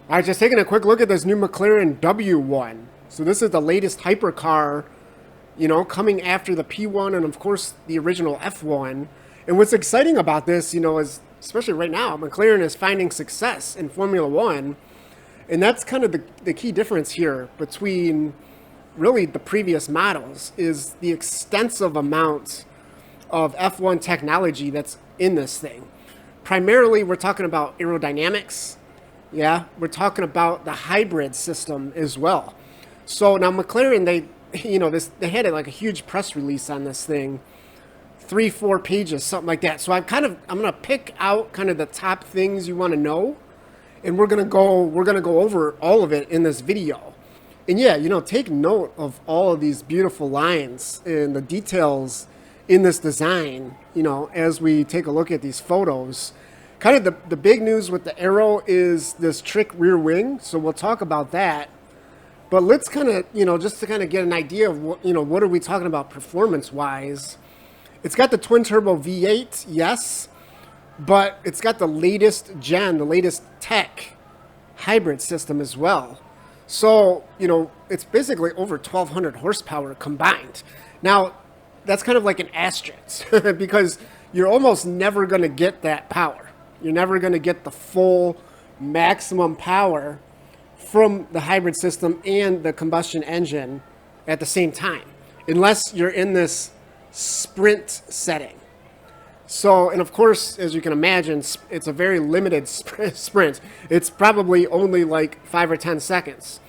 All right, just taking a quick look at this new McLaren W1. So this is the latest hypercar, coming after the P1 and of course the original F1. And what's exciting about this, is especially right now, McLaren is finding success in Formula One. And that's kind of the key difference here between really the previous models is the extensive amount of F1 technology that's in this thing. Primarily, we're talking about aerodynamics. Yeah, we're talking about the hybrid system as well. So now McLaren, they had like a huge press release on this thing, 3-4 pages, something like that. So I'm gonna pick out kind of the top things you want to know, and we're gonna go over all of it in this video. And yeah, take note of all of these beautiful lines and the details in this design, as we take a look at these photos. Kind of the big news with the aero is this trick rear wing, so we'll talk about that. But let's kind of, just to kind of get an idea of what are we talking about performance-wise. It's got the twin-turbo V8, yes, but it's got the latest gen, the latest tech hybrid system as well. So, it's basically over 1,200 horsepower combined. Now, that's kind of like an asterisk because you're almost never going to get that power. You're never going to get the full maximum power from the hybrid system and the combustion engine at the same time, unless you're in this sprint setting. So, and of course, as you can imagine, it's a very limited sprint. It's probably only like 5 or 10 seconds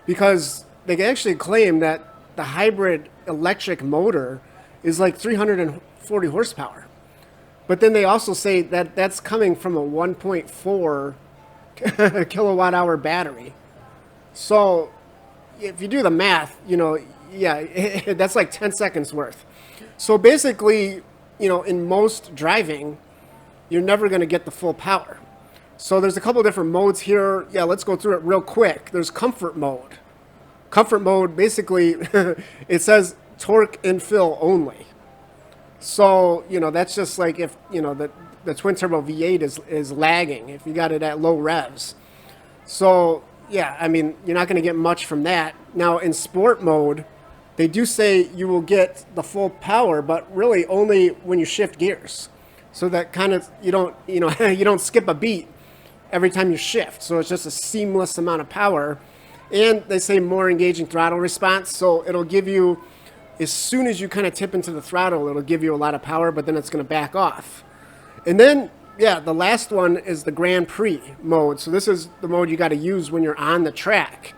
because they actually claim that the hybrid electric motor is like 340 horsepower. But then they also say that that's coming from a 1.4 kilowatt hour battery. So if you do the math, yeah, that's like 10 seconds worth. So basically, in most driving, you're never going to get the full power. So there's a couple different modes here. Yeah, let's go through it real quick. There's comfort mode. Comfort mode, basically, it says torque and fill only. So, that's just like if, the twin turbo V8 is lagging, if you got it at low revs. So, yeah, I mean, you're not going to get much from that. Now, in sport mode, they do say you will get the full power, but really only when you shift gears. So that kind of, you don't you don't skip a beat every time you shift. So it's just a seamless amount of power. And they say more engaging throttle response. So it'll give you, as soon as you kind of tip into the throttle, it'll give you a lot of power, but then it's going to back off. And then, yeah, the last one is the Grand Prix mode. So this is the mode you got to use when you're on the track.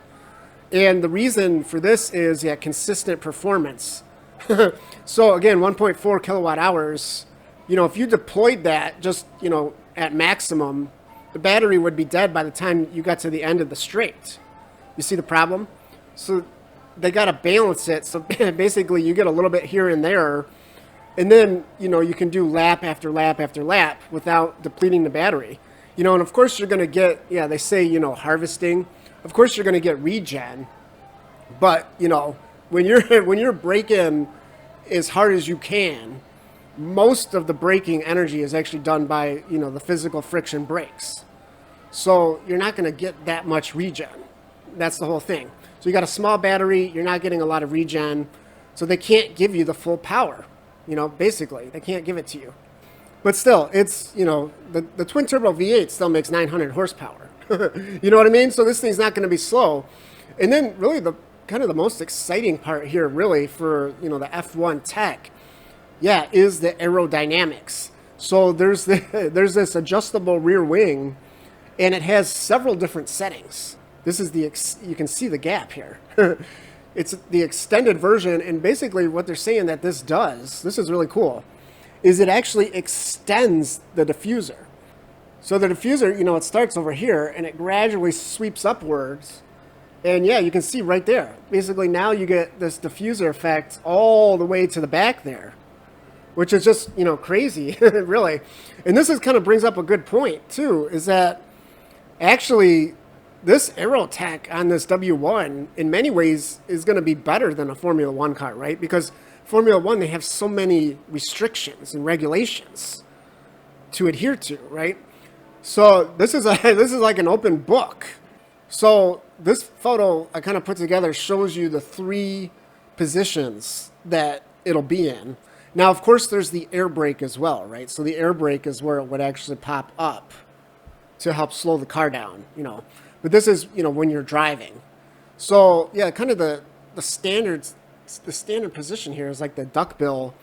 And the reason for this is, yeah, consistent performance. So again, 1.4 kilowatt hours, if you deployed that just, at maximum, the battery would be dead by the time you got to the end of the straight. You see the problem? So they got to balance it. So basically you get a little bit here and there. And then, you can do lap after lap after lap without depleting the battery. And of course you're going to get, yeah, they say, harvesting. Of course you're going to get regen. But, when you're braking as hard as you can, most of the braking energy is actually done by, the physical friction brakes. So you're not going to get that much regen. That's the whole thing. So you got a small battery, you're not getting a lot of regen, so they can't give you the full power. Basically, they can't give it to you. But still, it's, the twin turbo V8 still makes 900 horsepower. You know what I mean? So this thing's not going to be slow. And then really the kind of the most exciting part here really for, the F1 tech, yeah, is the aerodynamics. So there's this adjustable rear wing, and it has several different settings. This is you can see the gap here. It's the extended version, and basically what they're saying that this does, this is really cool, is it actually extends the diffuser. So the diffuser, it starts over here, and it gradually sweeps upwards. And yeah, you can see right there. Basically now you get this diffuser effect all the way to the back there, which is just, crazy, really. And this kind of brings up a good point, too, is that actually this aero tech on this W1 in many ways is going to be better than a Formula One car, right? Because Formula One, they have so many restrictions and regulations to adhere to, right? So this is like an open book. So this photo I kind of put together shows you the 3 positions that it'll be in. Now, of course, there's the air brake as well, right? So the air brake is where it would actually pop up to help slow the car down, But this is, when you're driving. So yeah, kind of the standard position here is like the duckbill,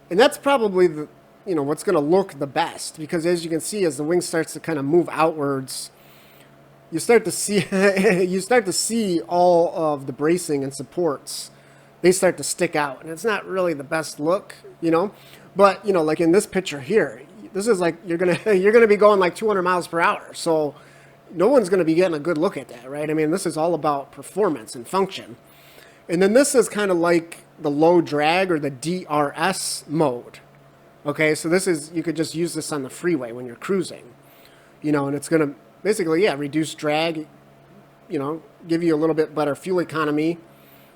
and that's probably the what's going to look the best, because as you can see, as the wing starts to kind of move outwards, you start to see all of the bracing and supports. They start to stick out, and it's not really the best look, But like in this picture here, this is like you're gonna be going like 200 miles per hour, so no one's gonna be getting a good look at that, right? I mean, this is all about performance and function. And then this is kind of like the low drag or the DRS mode. Okay, so this is, you could just use this on the freeway when you're cruising, and it's gonna basically, reduce drag, give you a little bit better fuel economy.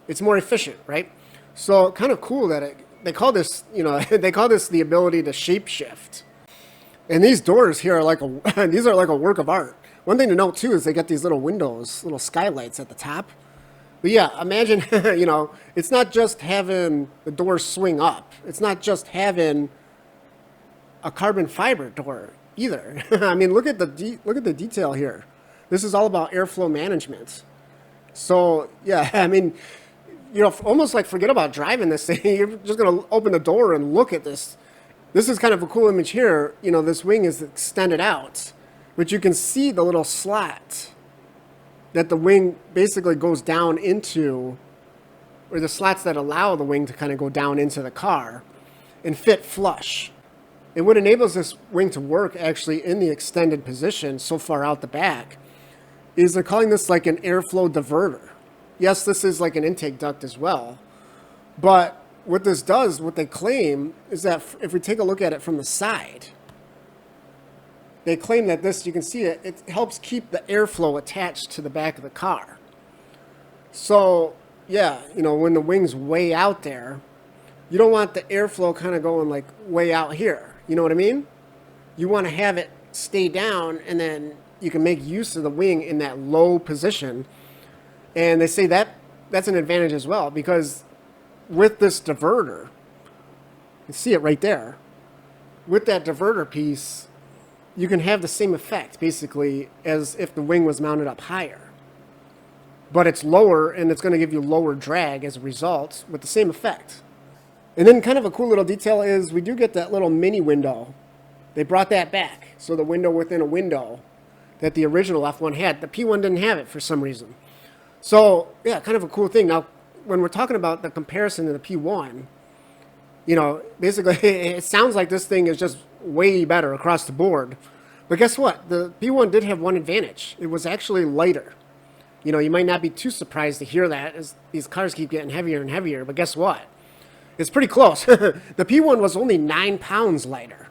It's more efficient, right? So kind of cool that they call this, they call this the ability to shape shift. And these doors here are these are like a work of art. One thing to note too is they got these little windows, little skylights at the top. But yeah, imagine, it's not just having the doors swing up. It's not just having a carbon fiber door either. I mean, look at the detail here. This is all about airflow management. So yeah, I mean, almost like forget about driving this thing. You're just going to open the door and look at this. This is kind of a cool image here. This wing is extended out, but you can see the little slot that the wing basically goes down into, or the slots that allow the wing to kind of go down into the car and fit flush. And what enables this wing to work actually in the extended position so far out the back is they're calling this like an airflow diverter. Yes, this is like an intake duct as well. But what this does, what they claim, is that if we take a look at it from the side, they claim that this, you can see it helps keep the airflow attached to the back of the car. So, yeah, when the wing's way out there, you don't want the airflow kind of going like way out here. You know what I mean? You want to have it stay down, and then you can make use of the wing in that low position. And they say that that's an advantage as well, because with this diverter, you see it right there, with that diverter piece, you can have the same effect basically as if the wing was mounted up higher. But it's lower, and it's going to give you lower drag as a result with the same effect. And then kind of a cool little detail is we do get that little mini window. They brought that back. So the window within a window that the original F1 had. The P1 didn't have it for some reason. So, yeah, kind of a cool thing. Now, when we're talking about the comparison to the P1, basically it sounds like this thing is just way better across the board. But guess what? The P1 did have one advantage. It was actually lighter. You might not be too surprised to hear that as these cars keep getting heavier and heavier. But guess what? It's pretty close. The P1 was only 9 pounds lighter.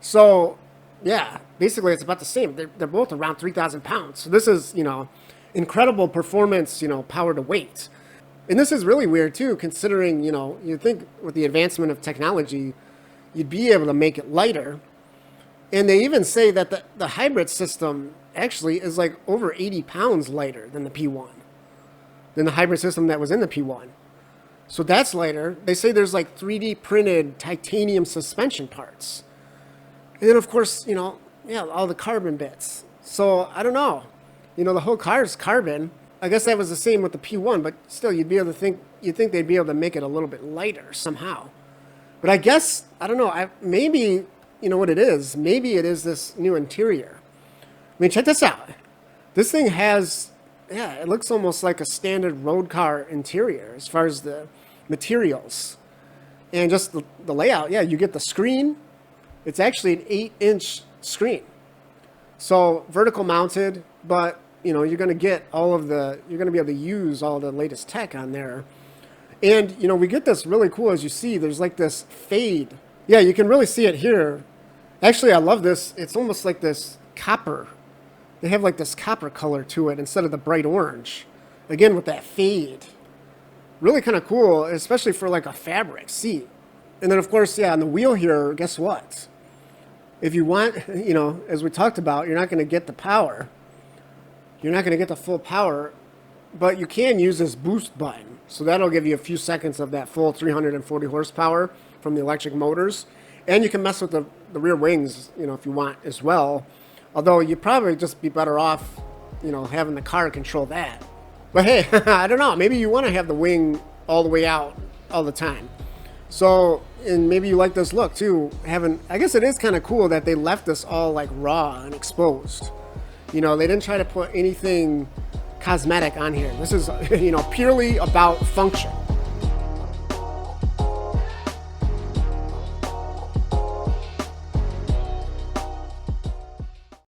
So, yeah, basically it's about the same. They're both around 3,000 pounds. So this is, incredible performance, power to weight. And this is really weird too, considering, you'd think with the advancement of technology, you'd be able to make it lighter. And they even say that the hybrid system actually is like over 80 pounds lighter than the P1, than the hybrid system that was in the P1. So that's lighter. They say there's like 3D printed titanium suspension parts. And then of course, all the carbon bits. So I don't know. The whole car is carbon. I guess that was the same with the P1, but still you'd think they'd be able to make it a little bit lighter somehow. But I guess, I don't know, maybe, what it is? Maybe it is this new interior. I mean, check this out. This thing has, it looks almost like a standard road car interior as far as the materials. And just the layout, you get the screen. It's actually an 8-inch screen. So vertical mounted, but you're going to get you're going to be able to use all the latest tech on there. And, we get this really cool, as you see, there's like this fade. Yeah, you can really see it here. Actually, I love this. It's almost like this copper. They have like this copper color to it instead of the bright orange. Again, with that fade. Really kind of cool, especially for like a fabric seat. And then, of course, on the wheel here, guess what? If you want, as we talked about, you're not going to get the power. you're not going to get the full power, but you can use this boost button. So that'll give you a few seconds of that full 340 horsepower from the electric motors. And you can mess with the rear wings, you know, if you want as well. Although you'd probably just be better off, you know, having the car control that. But hey, I don't know. Maybe you want to have the wing all the way out all the time. So, and maybe you like this look too. I guess it is kind of cool that they left this all like raw and exposed. You know, they didn't try to put anything cosmetic on here. This is, you know, purely about function.